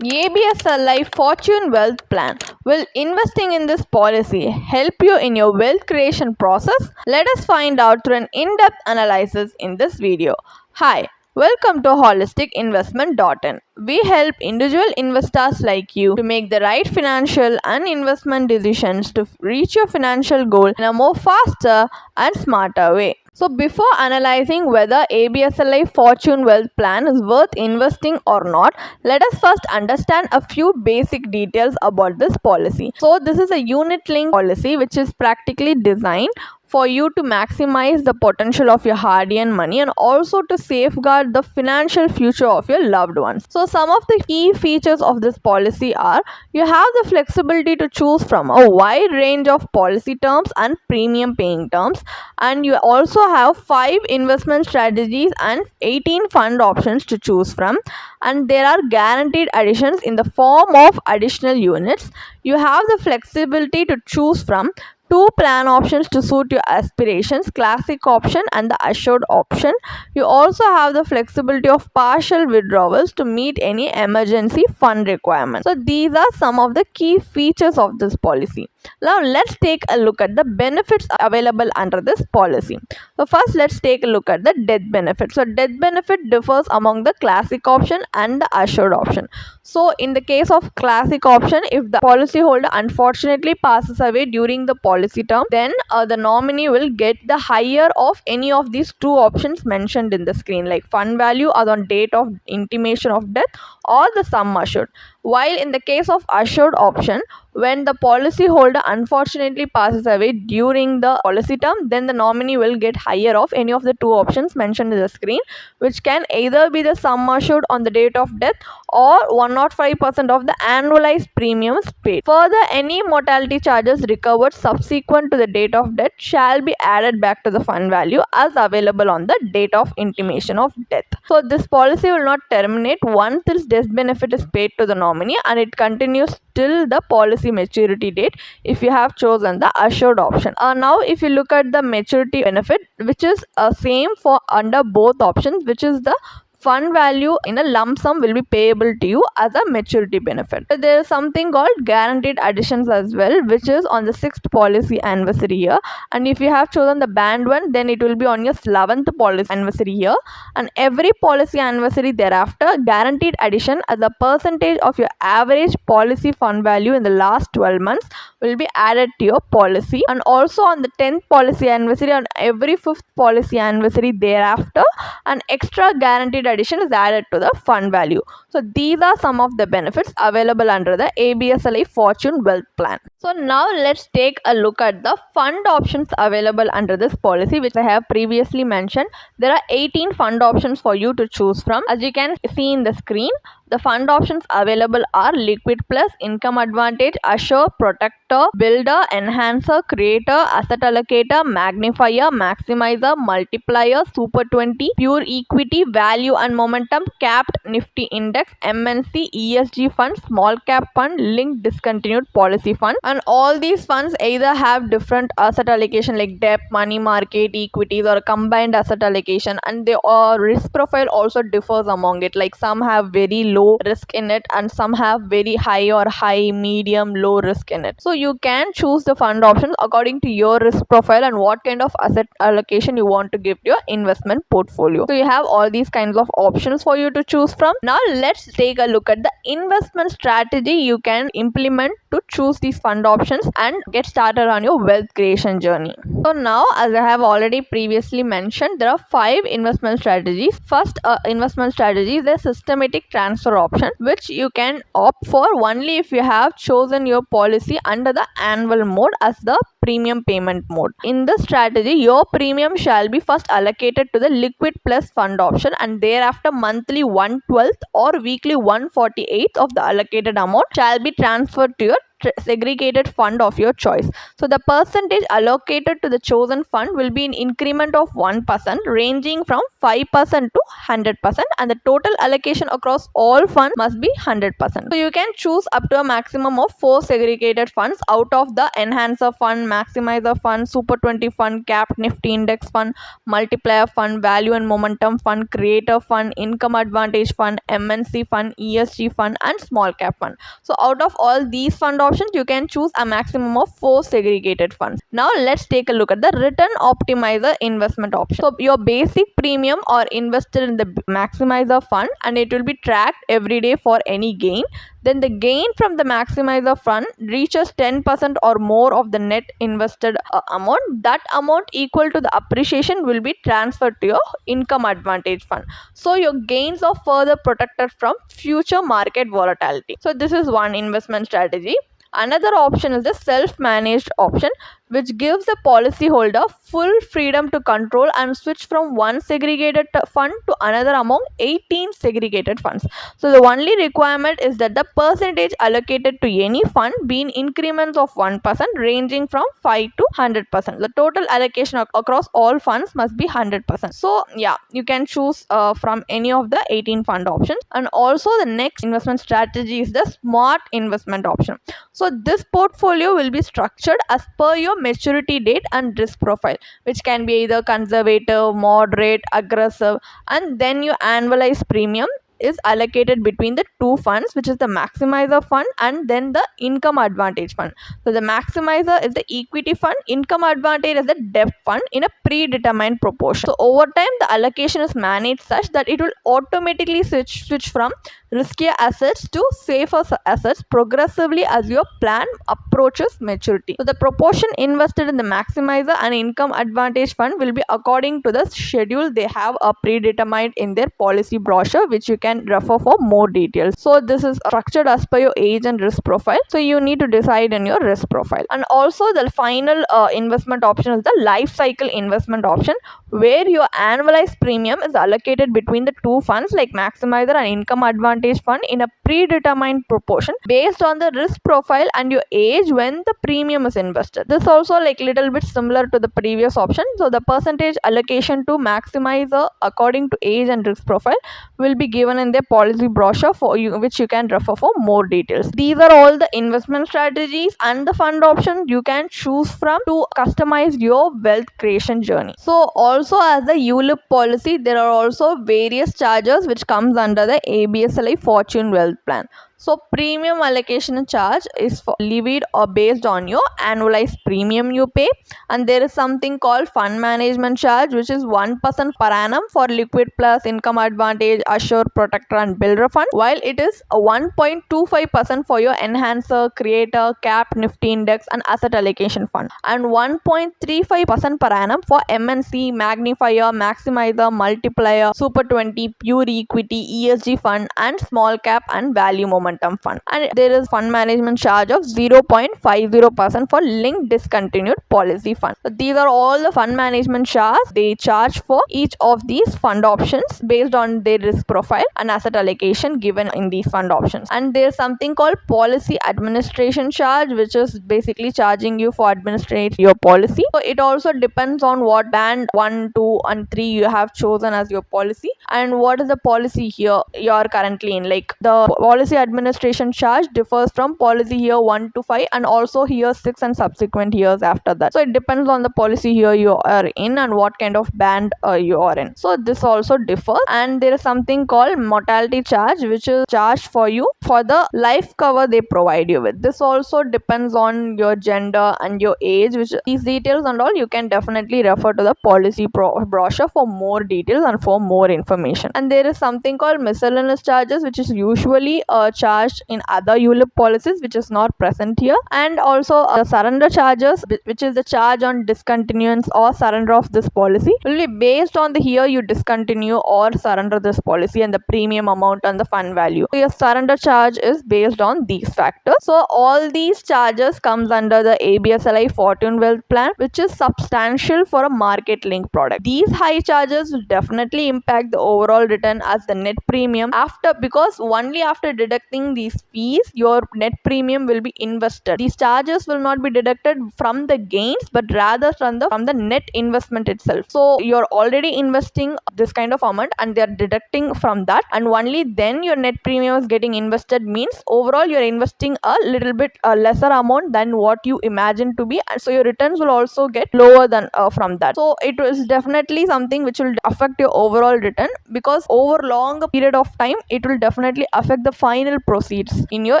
ABSLI Fortune Wealth Plan. Will investing in this policy help you in your wealth creation process? Let us find out through an in-depth analysis in this video. Hi, welcome to holisticinvestment.in. We help individual investors like you to make the right financial and investment decisions to reach your financial goal in a more faster and smarter way. So before analyzing whether ABSLI Fortune Wealth Plan is worth investing or not, let us first understand a few basic details about this policy. So this is a unit-linked policy which is practically designed for you to maximize the potential of your hard-earned money and also to safeguard the financial future of your loved ones. So some of the key features of this policy are: you have the flexibility to choose from a wide range of policy terms and premium paying terms, and you also have 5 investment strategies and 18 fund options to choose from, and there are guaranteed additions in the form of additional units. You have the flexibility to choose from 2 plan options to suit your aspirations, classic option and the assured option. You also have the flexibility of partial withdrawals to meet any emergency fund requirements. So these are some of the key features of this policy. Now let's take a look at the benefits available under this policy. So first let's take a look at the death benefit. So death benefit differs among the classic option and the assured option. So in the case of classic option, if the policyholder unfortunately passes away during the policy term, then the nominee will get the higher of any of these 2 options mentioned in the screen, like fund value as on date of intimation of death or the sum assured. While in the case of assured option, when the policyholder unfortunately passes away during the policy term, then the nominee will get higher of any of the 2 options mentioned in the screen, which can either be the sum assured on the date of death or 105% of the annualized premiums paid. Further, any mortality charges recovered subsequent to the date of death shall be added back to the fund value as available on the date of intimation of death. So this policy will not terminate once this death benefit is paid to the nominee, and it continues till the policy maturity date if you have chosen the assured option. Now if you look at the maturity benefit, which is same for under both options, which is the fund value in a lump sum will be payable to you as a maturity benefit. There is something called guaranteed additions as well, which is on the 6th policy anniversary year, and if you have chosen the band 1, then it will be on your 11th policy anniversary year, and every policy anniversary thereafter, guaranteed addition as a percentage of your average policy fund value in the last 12 months will be added to your policy, and also on the 10th policy anniversary and every 5th policy anniversary thereafter, an extra guaranteed addition is added to the fund value. So these are some of the benefits available under the ABSLI Fortune Wealth Plan. So now let's take a look at the fund options available under this policy, which I have previously mentioned. There are 18 fund options for you to choose from. As you can see in the screen, the fund options available are Liquid Plus, Income Advantage, Assure, Protector, Builder, Enhancer, Creator, Asset Allocator, Magnifier, Maximizer, Multiplier, Super 20, Pure Equity, Value and Momentum, Capped Nifty Index, MNC, ESG Fund, Small Cap Fund, Linked Discontinued Policy Fund. And all these funds either have different asset allocation like debt, money market, equities, or combined asset allocation, and the risk profile also differs among it. Like some have very low risk in it and some have very high or high, medium, low risk in it. So you can choose the fund options according to your risk profile and what kind of asset allocation you want to give to your investment portfolio. So you have all these kinds of options for you to choose from. Now let's take a look at the investment strategy you can implement to choose these fund options and get started on your wealth creation journey. So now, as I have already previously mentioned, there are 5 investment strategies. First investment strategy is the systematic transfer option, which you can opt for only if you have chosen your policy under the annual mode as the premium payment mode. In this strategy, your premium shall be first allocated to the Liquid Plus fund option, and thereafter monthly 1/12 or weekly 1/48 of the allocated amount shall be transferred to your segregated fund of your choice. So the percentage allocated to the chosen fund will be an increment of 1% ranging from 5% to 100%, and the total allocation across all funds must be 100%. So you can choose up to a maximum of 4 segregated funds out of the enhancer fund, maximizer fund, super 20 fund, capped nifty index fund, multiplier fund, value and momentum fund, creator fund, income advantage fund, MNC fund, ESG fund, and small cap fund. So out of all these fund options, you can choose a maximum of 4 segregated funds. Now let's take a look at the return optimizer investment option. So your basic premium are invested in the maximizer fund and it will be tracked every day for any gain. Then the gain from the maximizer fund reaches 10% or more of the net invested amount. That amount equal to the appreciation will be transferred to your income advantage fund. So your gains are further protected from future market volatility. So this is one investment strategy. Another option is the self-managed option, which gives the policyholder full freedom to control and switch from one segregated fund to another among 18 segregated funds. So the only requirement is that the percentage allocated to any fund be in increments of 1% ranging from 5 to 100%. The total allocation across all funds must be 100%. So yeah, you can choose from any of the 18 fund options. And also the next investment strategy is the smart investment option. So this portfolio will be structured as per your maturity date and risk profile, which can be either conservative, moderate, aggressive, and then your annualized premium is allocated between the two funds, which is the maximizer fund and then the income advantage fund. So the maximizer is the equity fund, income advantage is the debt fund in a predetermined proportion. So over time the allocation is managed such that it will automatically switch from riskier assets to safer assets progressively as your plan approaches maturity. So the proportion invested in the maximizer and income advantage fund will be according to the schedule they have predetermined in their policy brochure, which you can refer for more details. So this is structured as per your age and risk profile. So you need to decide on your risk profile. And also the final investment option is the life cycle investment option, where your annualized premium is allocated between the two funds like maximizer and income advantage fund in a predetermined proportion based on the risk profile and your age when the premium is invested. This also like little bit similar to the previous option. So the percentage allocation to maximizer according to age and risk profile will be given in their policy brochure for you, which you can refer for more details. These are all the investment strategies and the fund options you can choose from to customize your wealth creation journey. So also as the ULIP policy, there are also various charges which comes under the ABSLI Fortune Wealth Plan. So premium allocation charge is levied or based on your annualized premium you pay, and there is something called fund management charge, which is 1% per annum for liquid plus, income advantage, assure, protector, and builder fund, while it is a 1.25% for your enhancer, creator, cap, nifty index, and asset allocation fund, and 1.35% per annum for MNC, magnifier, maximizer, multiplier, super 20, pure equity, ESG fund, and small cap and value momentum fund. And there is fund management charge of 0.50% for linked discontinued policy fund. So these are all the fund management charges they charge for each of these fund options based on their risk profile and asset allocation given in these fund options. And there's something called policy administration charge, which is basically charging you for administrate your policy. So it also depends on what band 1, 2, and 3 you have chosen as your policy and what is the policy here you are currently in. Like the policy administration charge differs from policy year 1 to 5 and also year 6 and subsequent years after that. So it depends on the policy year you are in and what kind of band you are in. So this also differs. And there is something called mortality charge, which is charged for you for the life cover they provide you with. This also depends on your gender and your age, which these details and all you can definitely refer to the policy brochure for more details and for more information. And there is something called miscellaneous charges, which is usually charged in other ULIP policies, which is not present here. And also the surrender charges, which is the charge on discontinuance or surrender of this policy, will be based on the year you discontinue or surrender this policy and the premium amount and the fund value. So your surrender charge is based on these factors. So all these charges comes under the ABSLI Fortune Wealth Plan, which is substantial for a market link product. These high charges will definitely impact the overall return as the net premium because only after deducting deducting these fees, your net premium will be invested. These charges will not be deducted from the gains, but rather from the net investment itself. So you're already investing this kind of amount and they're deducting from that, and only then your net premium is getting invested, means overall you're investing a little bit lesser amount than what you imagine to be, and so your returns will also get lower than from that. So it is definitely something which will affect your overall return, because over long period of time it will definitely affect the final proceeds in your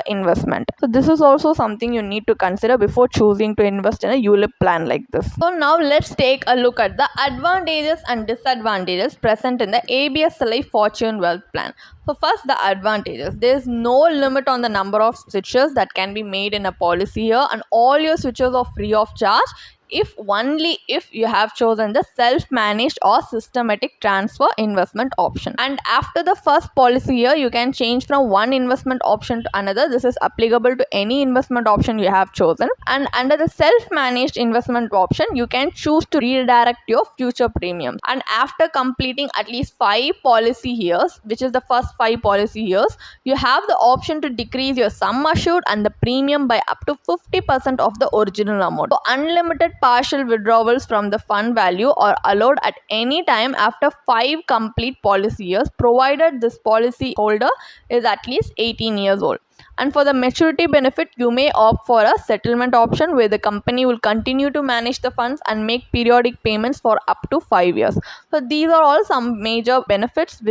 investment. So this is also something you need to consider before choosing to invest in a ULIP plan like this. So now let's take a look at the advantages and disadvantages present in the ABSLI Fortune Wealth Plan. So first, the advantages. There is no limit on the number of switches that can be made in a policy year, and all your switches are free of charge only if you have chosen the self-managed or systematic transfer investment option. And after the first policy year, you can change from one investment option to another. This is applicable to any investment option you have chosen. And under the self-managed investment option, you can choose to redirect your future premiums. And after completing at least 5 policy years, which is the first 5 policy years, you have the option to decrease your sum assured and the premium by up to 50% of the original amount. So unlimited partial withdrawals from the fund value are allowed at any time after 5 complete policy years, provided this policy holder is at least 18 years old. And for the maturity benefit, you may opt for a settlement option where the company will continue to manage the funds and make periodic payments for up to 5 years. So these are all some major benefits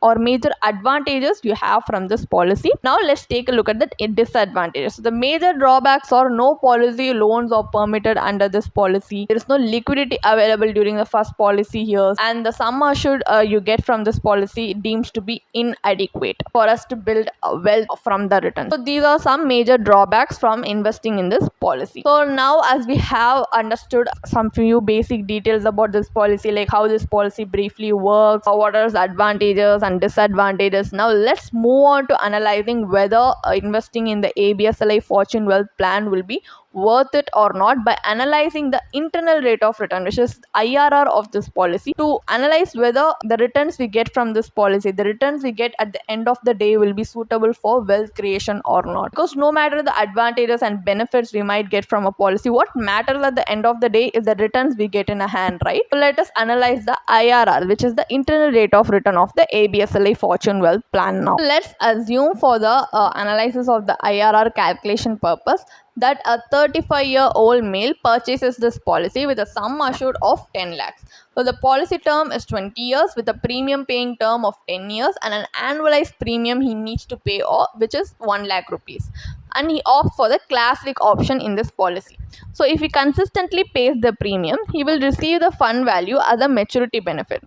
or major advantages you have from this policy. Now let's take a look at the disadvantages. So the major drawbacks are no policy loans are permitted under this policy. There is no liquidity available during the first policy years, and the sum assured you get from this policy deems to be inadequate for us to build wealth from the return. So these are some major drawbacks from investing in this policy. So now, as we have understood some few basic details about this policy, like how this policy briefly works, what are the advantages and disadvantages, now let's move on to analyzing whether investing in the ABSLI Fortune Wealth Plan will be worth it or not by analyzing the internal rate of return, which is IRR of this policy, to analyze whether the returns we get from this policy, the returns we get at the end of the day, will be suitable for wealth creation or not. Because no matter the advantages and benefits we might get from a policy, what matters at the end of the day is the returns we get in a hand, right? So let us analyze the IRR, which is the internal rate of return of the ABSLI Fortune Wealth Plan. Now let's assume for the analysis of the IRR calculation purpose that a 35-year-old male purchases this policy with a sum assured of 10 lakhs. So the policy term is 20 years with a premium paying term of 10 years and an annualized premium he needs to pay, which is 1 lakh rupees. And he opts for the classic option in this policy. So if he consistently pays the premium, he will receive the fund value as a maturity benefit.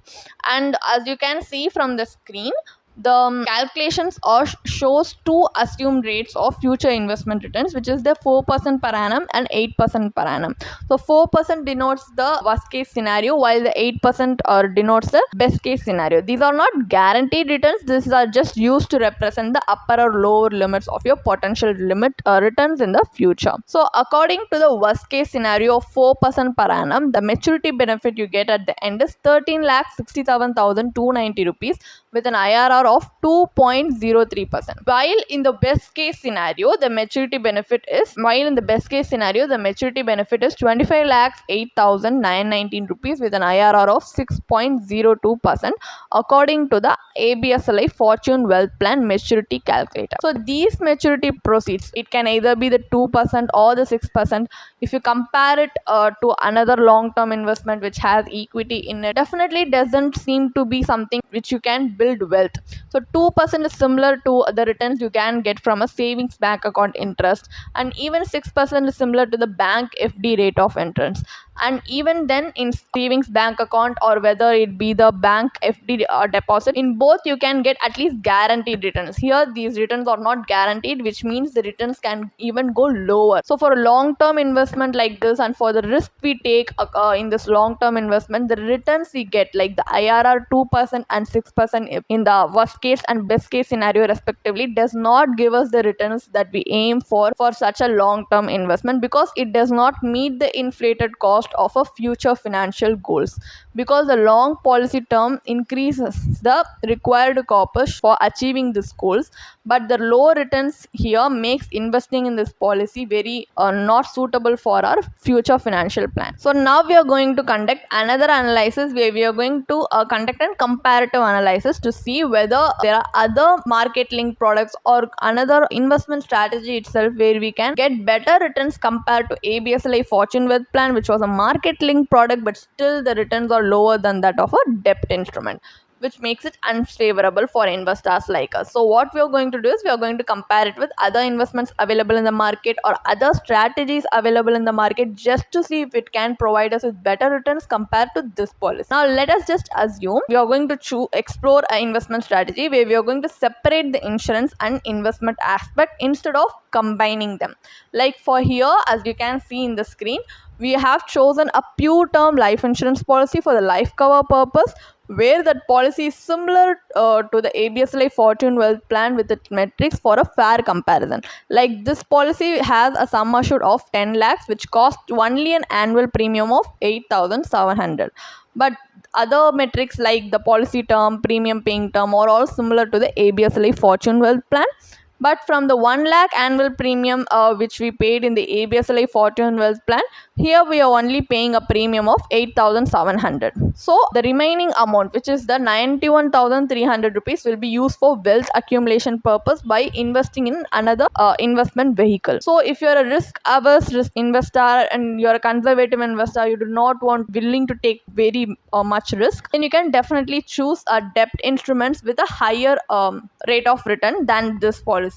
And as you can see from the screen, the calculations shows 2 assumed rates of future investment returns, which is the 4% per annum and 8% per annum. So 4% denotes the worst case scenario, while the 8% denotes the best case scenario. These are not guaranteed returns. These are just used to represent the upper or lower limits of your potential returns in the future. So according to the worst case scenario of 4% per annum, the maturity benefit you get at the end is 13,67,290 rupees with an IRR of 2.03%. While in the best case scenario, the maturity benefit is 25,08,919 rupees with an IRR of 6.02% according to the ABSLI Fortune Wealth Plan maturity calculator. So these maturity proceeds, it can either be the 2% or the 6%. If you compare it to another long-term investment which has equity in it, definitely doesn't seem to be something which you can build wealth. So 2% is similar to the returns you can get from a savings bank account interest, and even 6% is similar to the bank FD rate of interest. And even then, in savings bank account or whether it be the bank FD deposit, in both you can get at least guaranteed returns. Here these returns are not guaranteed, which means the returns can even go lower. So for a long-term investment like this, and for the risk we take in this long-term investment, the returns we get, like the IRR 2% and 6%, in the worst case and best case scenario respectively does not give us the returns that we aim for such a long term investment, because it does not meet the inflated cost of a future financial goals, because the long policy term increases the required corpus for achieving these goals, but the low returns here makes investing in this policy very not suitable for our future financial plan. So now we are going to conduct another analysis where we are going to conduct a comparative analysis to see whether there are other market linked products or another investment strategy itself where we can get better returns compared to ABSLI Fortune Wealth Plan, which was a market linked product, but still the returns are lower than that of a debt instrument, which makes it unfavorable for investors like us. So what we are going to do is we are going to compare it with other investments available in the market or other strategies available in the market, just to see if it can provide us with better returns compared to this policy. Now let us just assume we are going to explore an investment strategy where we are going to separate the insurance and investment aspect instead of combining them. Like for here, as you can see in the screen, we have chosen a pure term life insurance policy for the life cover purpose, where that policy is similar to the ABSLI Fortune Wealth Plan with its metrics for a fair comparison. Like this policy has a sum assured of 10 lakhs, which costs only an annual premium of 8,700. But other metrics like the policy term, premium paying term are all similar to the ABSLI Fortune Wealth Plan. But from the 1 lakh annual premium which we paid in the ABSLI Fortune Wealth Plan, here we are only paying a premium of 8,700. So the remaining amount, which is the 91,300 rupees, will be used for wealth accumulation purpose by investing in another investment vehicle. So if you are a risk averse investor and you are a conservative investor, you do not want willing to take very much risk, then you can definitely choose a debt instruments with a higher rate of return than this policy.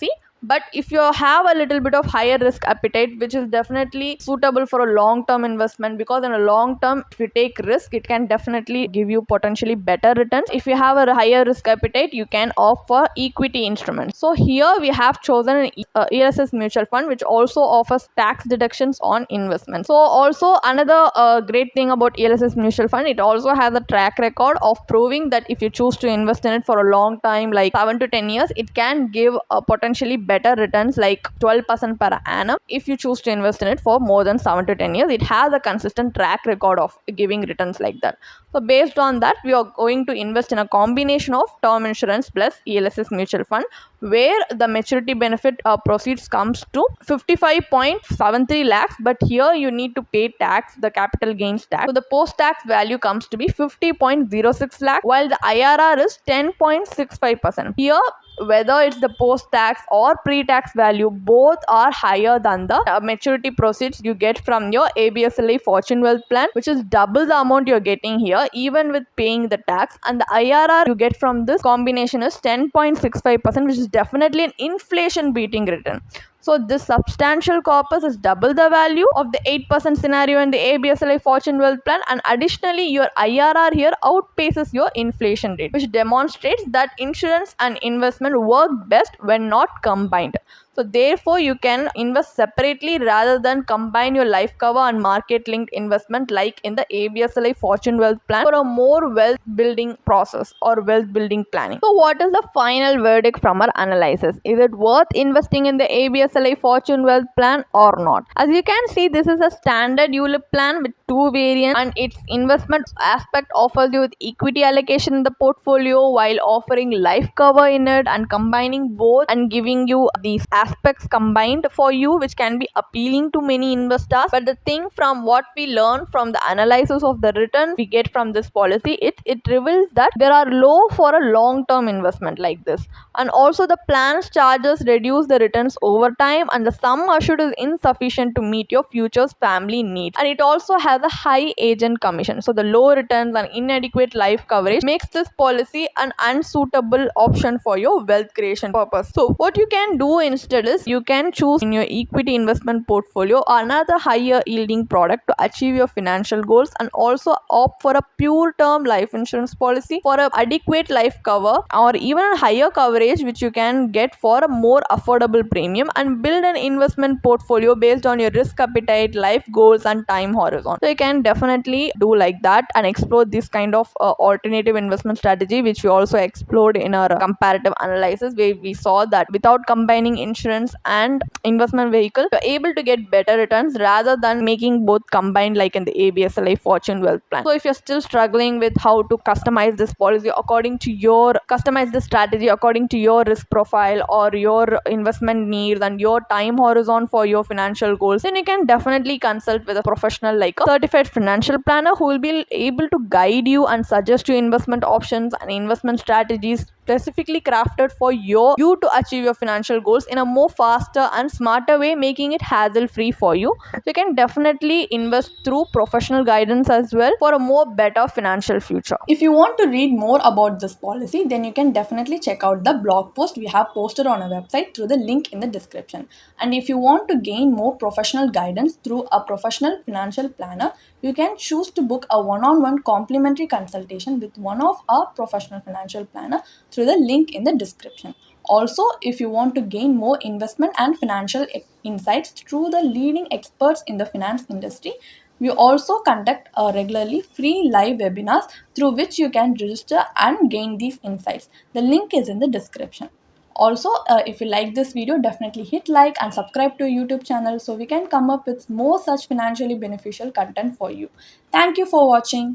But if you have a little bit of higher risk appetite, which is definitely suitable for a long term investment, because in a long term if you take risk, it can definitely give you potentially better returns. If you have a higher risk appetite, you can opt for equity instruments. So here we have chosen an ELSS mutual fund, which also offers tax deductions on investment. So also another great thing about ELSS mutual fund, it also has a track record of proving that if you choose to invest in it for a long time, like 7 to 10 years, it can give a potentially better returns like 12% per annum. If you choose to invest in it for more than 7 to 10 years, it has a consistent track record of giving returns like that. So based on that, we are going to invest in a combination of term insurance plus ELSS mutual fund, where the maturity benefit proceeds comes to 55.73 lakhs, but here you need to pay tax, the capital gains tax. So the post tax value comes to be 50.06 lakh, while the IRR is 10.65%. Here, whether it's the post tax or pre-tax value, both are higher than the maturity proceeds you get from your ABSLI Fortune Wealth Plan, which is double the amount you're getting here even with paying the tax. And the IRR you get from this combination is 10.65%, which is definitely an inflation beating return. So this substantial corpus is double the value of the 8% scenario in the ABSLI Fortune Wealth Plan, and additionally your IRR here outpaces your inflation rate, which demonstrates that insurance and investment work best when not combined. So therefore you can invest separately rather than combine your life cover and market linked investment like in the ABSLI Fortune Wealth Plan for a more wealth building process or wealth building planning. So what is the final verdict from our analysis? Is it worth investing in the ABSLI Fortune Wealth Plan or not? As you can see, this is a standard ULIP plan with two variants, and its investment aspect offers you with equity allocation in the portfolio while offering life cover in it, and combining both and giving you these aspects combined for you, which can be appealing to many investors. But the thing from what we learn from the analysis of the return we get from this policy, it reveals that there are low for a long term investment like this, and also the plan's charges reduce the returns over time, and the sum assured is insufficient to meet your future's family needs, and it also has a high agent commission. So the low returns and inadequate life coverage makes this policy an unsuitable option for your wealth creation purpose. So what you can do instead is you can choose in your equity investment portfolio another higher yielding product to achieve your financial goals, and also opt for a pure term life insurance policy for a adequate life cover or even a higher coverage, which you can get for a more affordable premium and and build an investment portfolio based on your risk appetite, life goals, and time horizon. So you can definitely do like that and explore this kind of alternative investment strategy, which we also explored in our comparative analysis, where we saw that without combining insurance and investment vehicle, you're able to get better returns rather than making both combined, like in the ABSLI Fortune Wealth Plan. So if you're still struggling with how to customize this policy according to your customize the strategy according to your risk profile or your investment needs and your time horizon for your financial goals, then you can definitely consult with a professional like a certified financial planner who will be able to guide you and suggest you investment options and investment strategies specifically crafted for you to achieve your financial goals in a more faster and smarter way, making it hassle free for you. So you can definitely invest through professional guidance as well for a more better financial future. If you want to read more about this policy, then you can definitely check out the blog post we have posted on our website through the link in the description. And if you want to gain more professional guidance through a professional financial planner, you can choose to book a one-on-one complimentary consultation with one of our professional financial planner through the link in the description. Also, if you want to gain more investment and financial insights through the leading experts in the finance industry, we also conduct regularly free live webinars through which you can register and gain these insights. The link is in the description. Also, if you like this video, definitely hit like and subscribe to our YouTube channel so we can come up with more such financially beneficial content for you. Thank you for watching.